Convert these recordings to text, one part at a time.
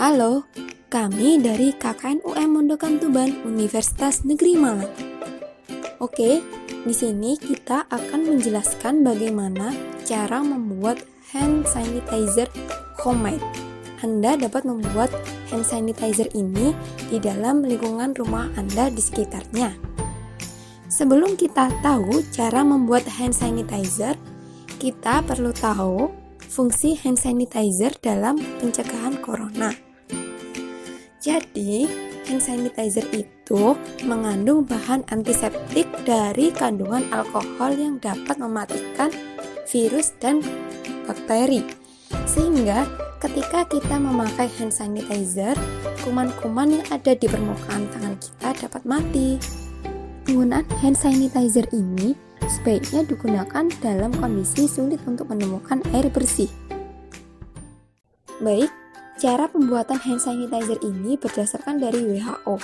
Halo, kami dari KKN UM Mondokan Tuban, Universitas Negeri Malang. Oke, di sini kita akan menjelaskan bagaimana cara membuat hand sanitizer homemade. Anda dapat membuat hand sanitizer ini di dalam lingkungan rumah Anda di sekitarnya. Sebelum kita tahu cara membuat hand sanitizer, kita perlu tahu fungsi hand sanitizer dalam pencegahan corona. Jadi, hand sanitizer itu mengandung bahan antiseptik dari kandungan alkohol yang dapat mematikan virus dan bakteri. Sehingga ketika kita memakai hand sanitizer, kuman-kuman yang ada di permukaan tangan kita dapat mati. Penggunaan hand sanitizer ini sebaiknya digunakan dalam kondisi sulit untuk menemukan air bersih. Baik, cara pembuatan hand sanitizer ini berdasarkan dari WHO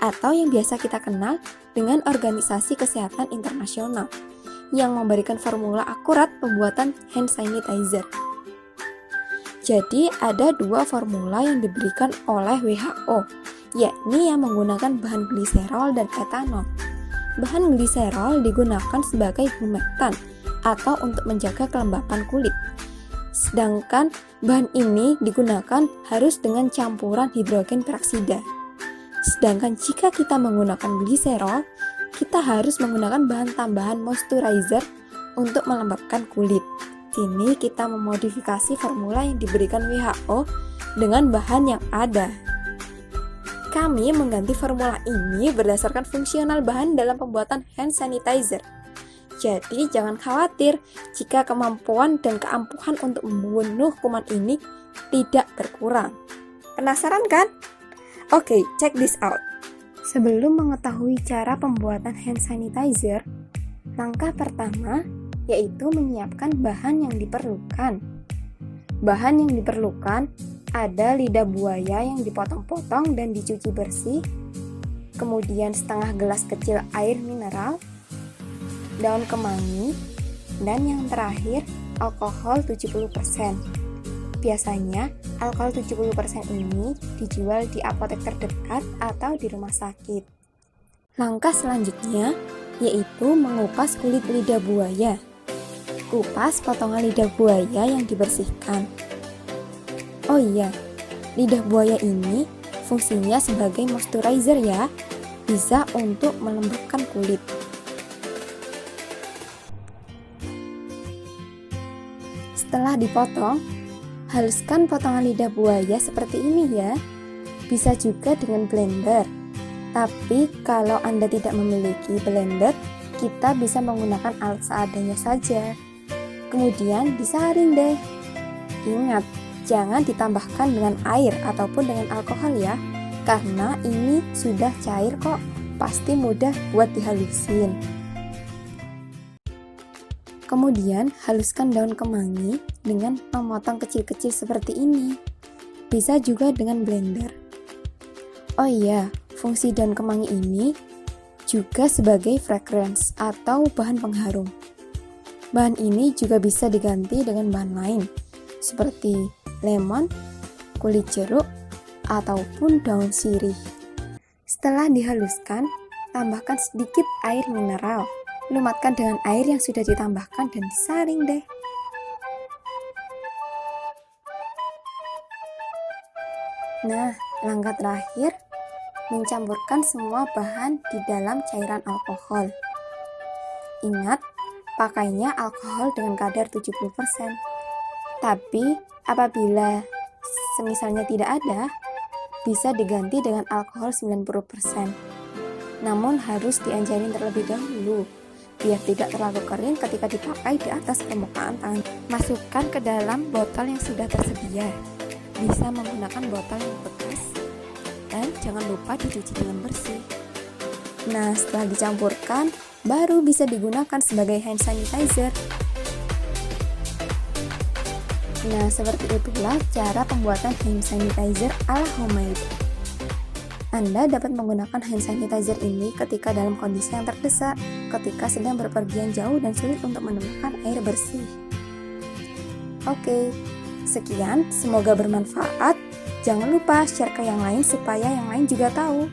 atau yang biasa kita kenal dengan Organisasi Kesehatan Internasional yang memberikan formula akurat pembuatan hand sanitizer. Jadi ada dua formula yang diberikan oleh WHO, yakni yang menggunakan bahan gliserol dan etanol. Bahan gliserol digunakan sebagai humektan atau untuk menjaga kelembapan kulit. Sedangkan bahan ini digunakan harus dengan campuran hidrogen peroksida. Sedangkan jika kita menggunakan gliserol, kita harus menggunakan bahan tambahan moisturizer untuk melembabkan kulit. Sini kita memodifikasi formula yang diberikan WHO dengan bahan yang ada. Kami mengganti formula ini berdasarkan fungsional bahan dalam pembuatan hand sanitizer. Jadi jangan khawatir jika kemampuan dan keampuhan untuk membunuh kuman ini tidak berkurang. Penasaran kan? Oke, check this out. Sebelum mengetahui cara pembuatan hand sanitizer, langkah pertama yaitu menyiapkan bahan yang diperlukan. Bahan yang diperlukan ada lidah buaya yang dipotong-potong dan dicuci bersih, kemudian setengah gelas kecil air mineral, daun kemangi, dan yang terakhir alkohol 70%. Biasanya alkohol 70% ini dijual di apotek terdekat atau di rumah sakit. Langkah selanjutnya yaitu mengupas kulit lidah buaya. Kupas potongan lidah buaya yang dibersihkan. Oh iya, lidah buaya ini fungsinya sebagai moisturizer ya, bisa untuk melembabkan kulit. Setelah dipotong, haluskan potongan lidah buaya seperti ini ya. Bisa juga dengan blender. Tapi kalau Anda tidak memiliki blender, kita bisa menggunakan alat seadanya saja. Kemudian disaring deh. Ingat, jangan ditambahkan dengan air ataupun dengan alkohol ya, karena ini sudah cair kok, pasti mudah buat dihalusin. Kemudian haluskan daun kemangi dengan memotong kecil-kecil seperti ini. Bisa juga dengan blender. Oh iya, fungsi daun kemangi ini juga sebagai fragrance atau bahan pengharum. Bahan ini juga bisa diganti dengan bahan lain, seperti lemon, kulit jeruk, ataupun daun sirih. Setelah dihaluskan, tambahkan sedikit air mineral. Lumatkan dengan air yang sudah ditambahkan dan disaring deh. Nah, langkah terakhir, mencampurkan semua bahan di dalam cairan alkohol. Ingat, pakainya alkohol dengan kadar 70%. Tapi, apabila semisalnya tidak ada, bisa diganti dengan alkohol 90%. Namun harus dianjarin terlebih dahulu, biar tidak terlalu kering ketika dipakai di atas permukaan tangan. Masukkan ke dalam botol yang sudah tersedia. Bisa menggunakan botol yang bekas, dan jangan lupa dicuci dengan bersih. Nah, setelah dicampurkan, baru bisa digunakan sebagai hand sanitizer. Nah, seperti itulah cara pembuatan hand sanitizer ala homemade. Anda dapat menggunakan hand sanitizer ini ketika dalam kondisi yang terdesak, ketika sedang berpergian jauh dan sulit untuk menemukan air bersih. Oke, Sekian, semoga bermanfaat. Jangan lupa share ke yang lain supaya yang lain juga tahu.